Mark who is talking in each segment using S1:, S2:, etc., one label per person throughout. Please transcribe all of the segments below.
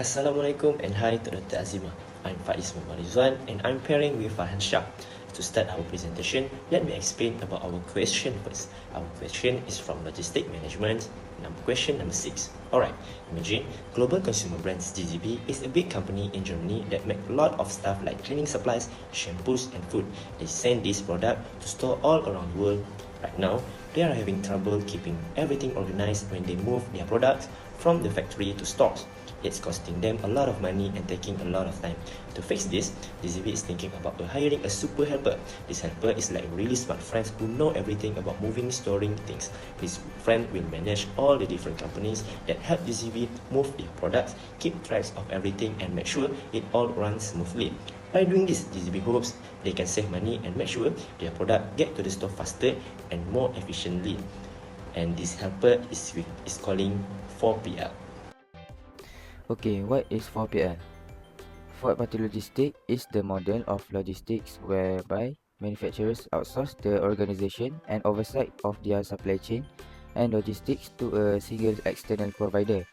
S1: Assalamualaikum and hi to Dr. Azimah. I'm Faiz Mubarizwan and I'm pairing with Farhan Shah. To start our presentation, let me explain about our question first. Our question is from Logistic Management. Question number 6. Alright, imagine Global Consumer Brands GGB is a big company in Germany that make a lot of stuff like cleaning supplies, shampoos and food. They send this product to store all around the world. Right now, they are having trouble keeping everything organized when they move their products from the factory to stores. It's costing them a lot of money and taking a lot of time. To fix this, DZB is thinking about hiring a super helper. This helper is like really smart friends who know everything about moving, storing things. This friend will manage all the different companies that help DZB move their products, keep track of everything and make sure it all runs smoothly. By doing this, DZB hopes they can save money and make sure their product get to the store faster and more efficiently. And this helper is calling 4PL.
S2: Okay, what is 4PL? Fourth Party Logistics is the model of logistics whereby manufacturers outsource the organization and oversight of their supply chain and logistics to a single external provider.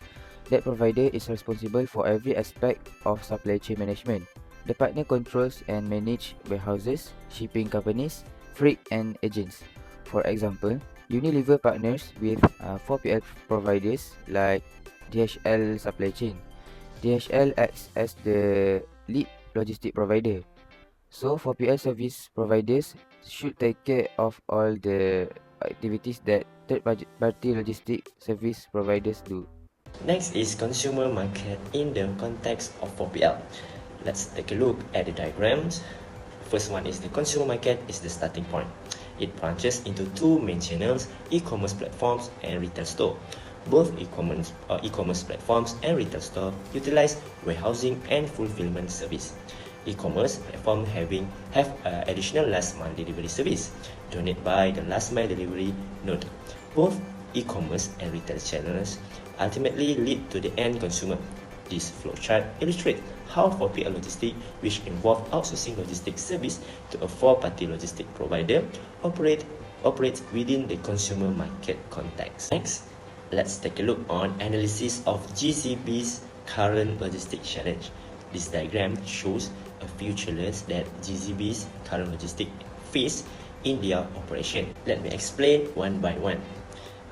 S2: That provider is responsible for every aspect of supply chain management. The partner controls and manages warehouses, shipping companies, freight and agents. For example, Unilever partners with 4PL providers like DHL Supply Chain. DHL acts as the lead logistic provider. So 4PL service providers should take care of all the activities that third-party logistic service providers do.
S1: Next is consumer market in the context of 4PL. Let's take a look at the diagrams. First one is the consumer market is the starting point. It branches into two main channels, e-commerce platforms and retail store. Both e-commerce platforms and retail store utilize warehousing and fulfillment service. E-commerce platform have additional last mile delivery service donated by the last mile delivery node. Both e-commerce and retail channels ultimately lead to the end consumer. This flowchart illustrates how 4PL logistics, which involve outsourcing logistics service to a four-party logistic provider, operates within the consumer market context. Next, let's take a look on analysis of GCB's current logistics challenge. This diagram shows a few challenges that GCB's current logistics face in their operation. Let me explain one by one.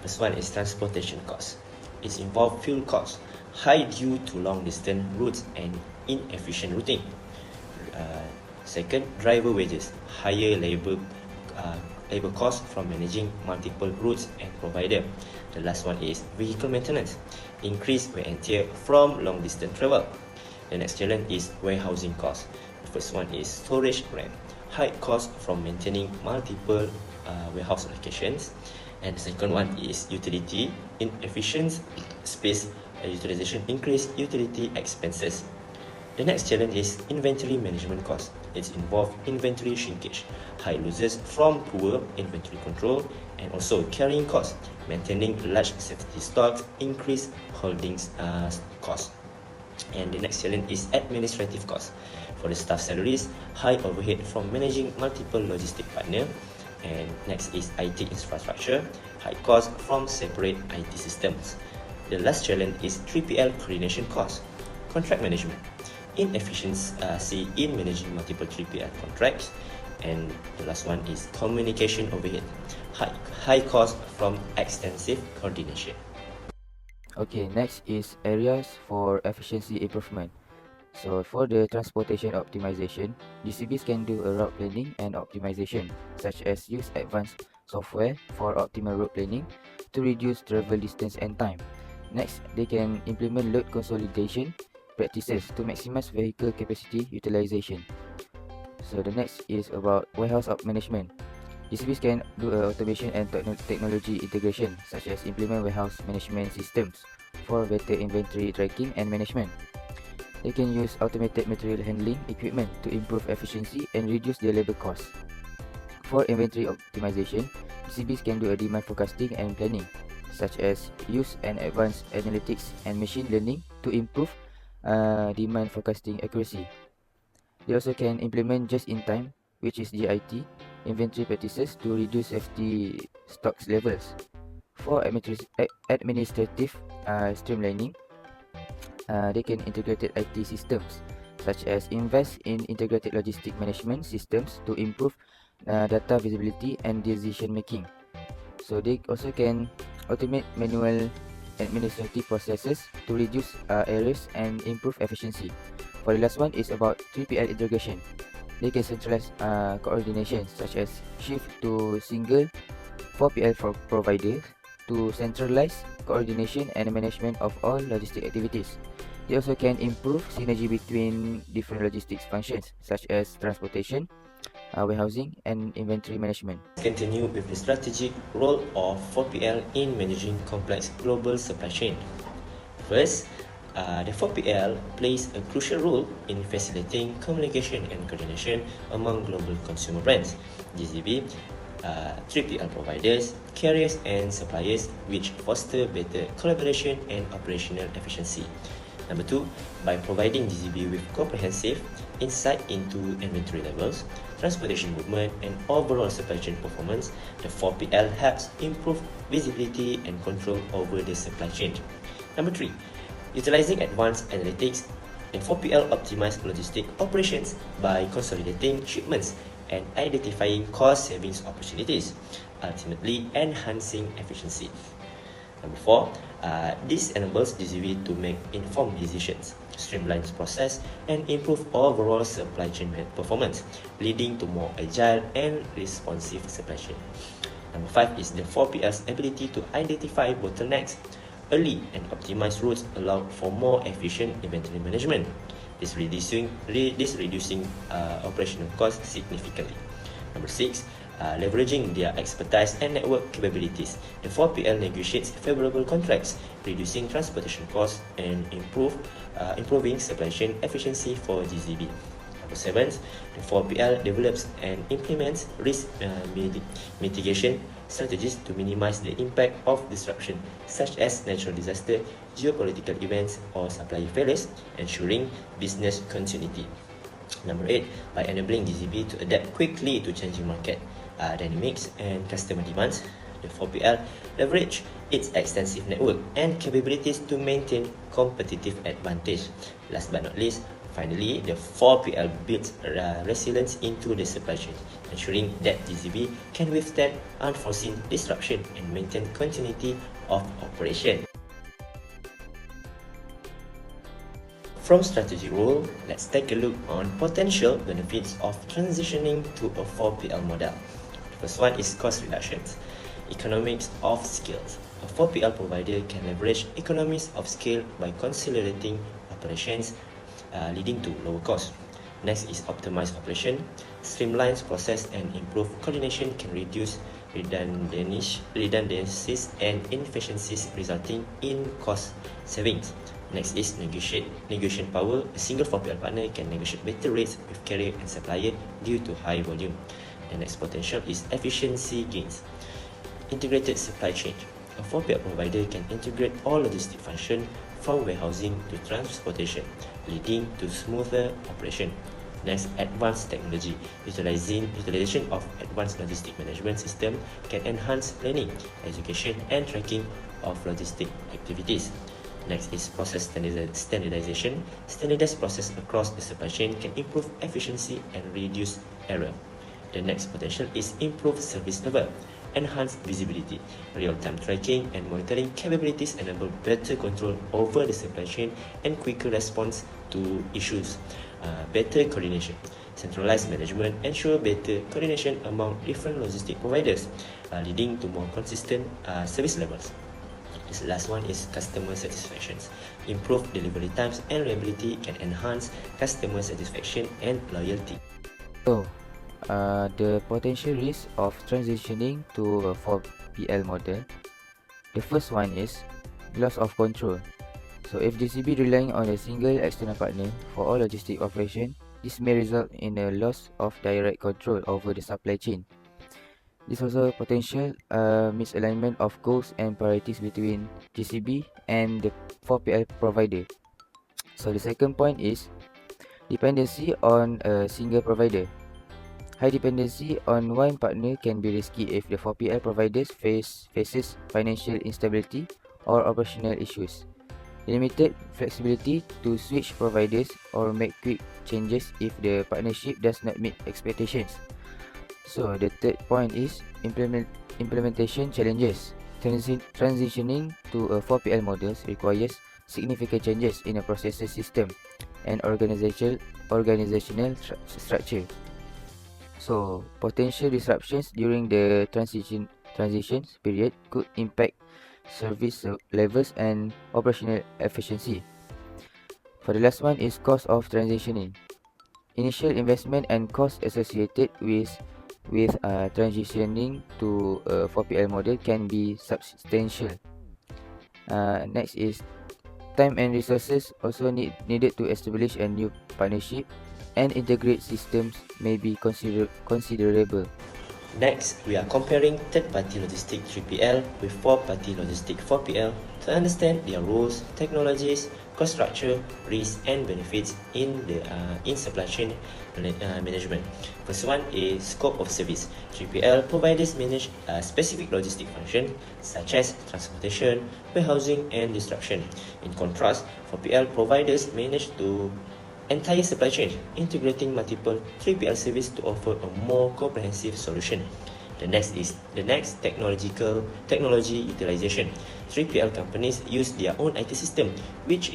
S1: First one is transportation costs. It involves fuel costs, high due to long distance routes and inefficient routing. Second, driver wages, higher labor costs from managing multiple routes and provider. The last one is vehicle maintenance, increased wear and tear from long distance travel. The next challenge is warehousing costs. The first one is storage rent, high cost from maintaining multiple warehouse locations. And the second one is utility, inefficient space utilization, increased utility expenses. The next challenge is inventory management cost. It involves inventory shrinkage, high losses from poor inventory control, and also carrying costs, maintaining large safety stocks, increased holdings cost. And the next challenge is administrative costs. For the staff salaries, high overhead from managing multiple logistic partners. And next is IT infrastructure, high cost from separate IT systems. The last challenge is 3PL coordination costs, contract management, inefficiency in managing multiple 3PL contracts, and the last one is communication overhead, high cost from extensive coordination.
S2: Okay, next is areas for efficiency improvement. So for the transportation optimization, DCBs can do a route planning and optimization, such as use advanced software for optimal route planning to reduce travel distance and time. Next, they can implement load consolidation practices to maximize vehicle capacity utilization. So the next is about warehouse management. DCBs can do automation and technology integration, such as implement warehouse management systems for better inventory tracking and management. They can use automated material handling equipment to improve efficiency and reduce their labor costs. For inventory optimization, DCBs can do a demand forecasting and planning, such as use and advanced analytics and machine learning to improve demand forecasting accuracy. They also can implement just-in-time, which is JIT, inventory practices to reduce safety stocks levels. For administrative streamlining, they can integrate IT systems, such as invest in integrated logistic management systems to improve data visibility and decision making. So they also can automate manual administrative processes to reduce errors and improve efficiency. For the last one is about 3PL integration. They can centralize coordination, such as shift to single 4PL providers to centralize coordination and management of all logistic activities. They also can improve synergy between different logistics functions, such as transportation, warehousing, and inventory management.
S1: Continue with the strategic role of 4PL in managing complex global supply chain. First, the 4PL plays a crucial role in facilitating communication and coordination among global consumer brands, GCB, 3PL providers, carriers, and suppliers, which foster better collaboration and operational efficiency. Number two, by providing GCB with comprehensive insight into inventory levels, transportation movement, and overall supply chain performance, the 4PL helps improve visibility and control over the supply chain. Number three, utilizing advanced analytics and 4PL optimize logistic operations by consolidating shipments and identifying cost savings opportunities, ultimately enhancing efficiency. Number four, this enables DCV to make informed decisions, streamlines process, and improve overall supply chain performance, leading to more agile and responsive supply chain. Number five is the 4PL's ability to identify bottlenecks early and optimize routes allow for more efficient inventory management. This reducing operational costs significantly. Number six, leveraging their expertise and network capabilities, the 4PL negotiates favorable contracts, reducing transportation costs and improving supply chain efficiency for GCB. Number seven, the 4PL develops and implements risk mitigation strategies to minimize the impact of disruption, such as natural disaster, geopolitical events, or supply failures, ensuring business continuity. Number 8, by enabling DCB to adapt quickly to changing market dynamics and customer demands, the 4PL leverage its extensive network and capabilities to maintain competitive advantage. Last but not least, finally, the 4PL builds resilience into the supply chain, ensuring that DCB can withstand unforeseen disruption and maintain continuity of operation. From strategic role, let's take a look on potential benefits of transitioning to a 4PL model. The first one is cost reductions. Economics of scale. A 4PL provider can leverage economies of scale by consolidating operations, leading to lower costs. Next is optimized operation. Streamlines process and improve coordination can reduce redundancies and inefficiencies, resulting in cost savings. Next is negotiation power. A single 4PL partner can negotiate better rates with carrier and supplier due to high volume. The next potential is efficiency gains. Integrated supply chain. A 4PL provider can integrate all logistic functions from warehousing to transportation, leading to smoother operation. Next, advanced technology. Utilization of advanced logistic management system can enhance planning, education, and tracking of logistic activities. Next is process standardization. Standardized process across the supply chain can improve efficiency and reduce error. The next potential is improved service level. Enhanced visibility. Real-time tracking and monitoring capabilities enable better control over the supply chain and quicker response to issues. Better coordination. Centralized management ensure better coordination among different logistic providers, leading to more consistent service levels. This last one is customer satisfaction. Improved delivery times and reliability can enhance customer satisfaction and loyalty.
S2: So, the potential risk of transitioning to a 4PL model. The first one is loss of control. So, if DCB relying on a single external partner for all logistic operation, this may result in a loss of direct control over the supply chain. This also potential misalignment of goals and priorities between GCB and the 4PL provider. So the second point is dependency on a single provider. High dependency on one partner can be risky if the 4PL providers faces financial instability or operational issues. Limited flexibility to switch providers or make quick changes if the partnership does not meet expectations. So the third point is implementation challenges. Transitioning to a 4PL models requires significant changes in a processor system and organizational structure. So potential disruptions during the transitions period could impact service levels and operational efficiency. For the last one is cost of transitioning. Initial investment and cost associated with transitioning to a 4PL model can be substantial. Next is time and resources also needed to establish a new partnership and integrate systems may be considerable.
S1: Next, we are comparing third-party logistic 3PL with fourth-party logistic 4PL to understand their roles, technologies, cost structure, risks, and benefits in supply chain management. First one is scope of service. 3PL providers manage a specific logistic function such as transportation, warehousing, and distribution. In contrast, 4PL providers manage to entire supply chain, integrating multiple 3PL services to offer a more comprehensive solution. The next is technology utilization. 3PL companies use their own IT system, which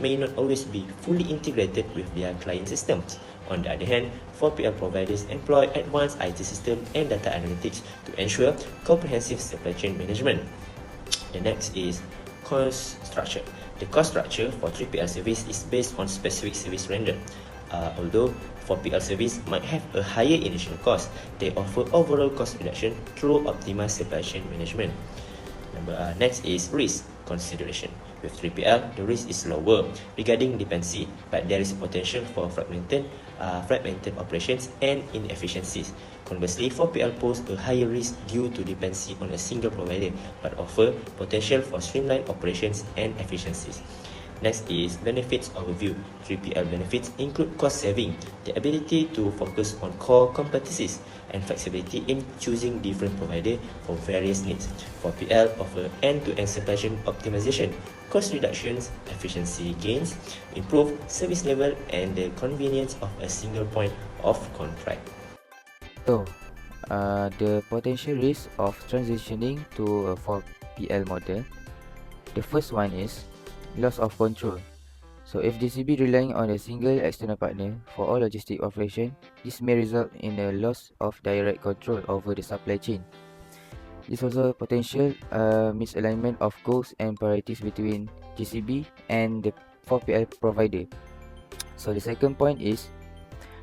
S1: may not always be fully integrated with their client systems. On the other hand, 4PL providers employ advanced IT system and data analytics to ensure comprehensive supply chain management. The next is cost structure. The cost structure for 3PL service is based on specific service rendered. Although 4PL service might have a higher initial cost, they offer overall cost reduction through optimized supply chain management. Next is risk consideration. With 3PL, the risk is lower regarding dependency, but there is potential for fragmented operations and inefficiencies. Conversely, 4PL pose a higher risk due to dependency on a single provider, but offer potential for streamlined operations and efficiencies. Next is benefits overview. 3PL benefits include cost saving, the ability to focus on core competencies, and flexibility in choosing different providers for various needs. 4PL offer end-to-end supply chain optimization, cost reductions, efficiency gains, improved service level, and the convenience of a single point of contract.
S2: So, the potential risk of transitioning to a 4PL model. The first one is loss of control. So if DCB relying on a single external partner for all logistic operation, this may result in a loss of direct control over the supply chain. This also potential misalignment of goals and priorities between GCB and the 4PL provider. So the second point is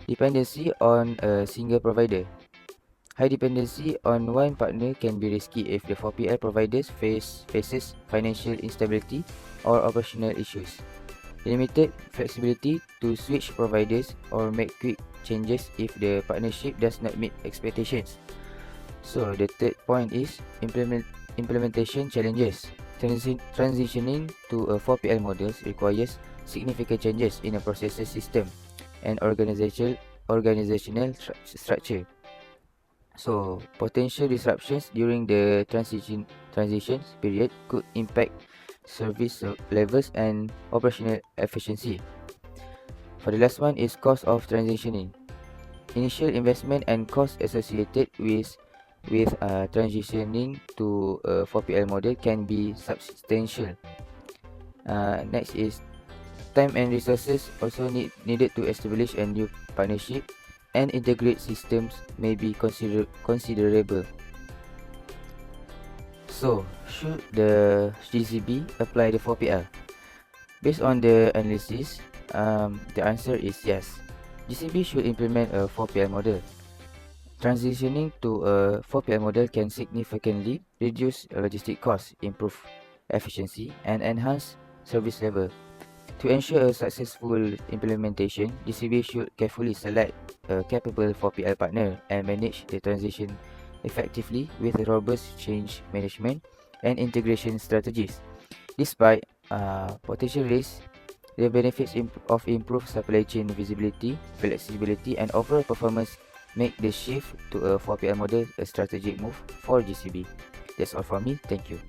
S2: dependency on a single provider. High dependency on one partner can be risky if the 4PL providers faces financial instability or operational issues. Limited flexibility to switch providers or make quick changes if the partnership does not meet expectations. So the third point is implementation challenges. Transitioning to a 4PL models requires significant changes in a processor system and organizational structure. So, potential disruptions during the transitions period could impact service levels and operational efficiency. For the last one is cost of transitioning. Initial investment and cost associated with transitioning to a 4PL model can be substantial. Next is time and resources also needed to establish a new partnership and integrate systems may be considerable. So, should the GCB apply the 4PL? Based on the analysis, the answer is yes. GCB should implement a 4PL model. Transitioning to a 4PL model can significantly reduce logistic costs, improve efficiency, and enhance service level. To ensure a successful implementation, GCB should carefully select a capable 4PL partner and manage the transition effectively with robust change management and integration strategies. Despite potential risks, the benefits of improved supply chain visibility, flexibility, and overall performance make the shift to a 4PL model a strategic move for GCB. That's all from me. Thank you.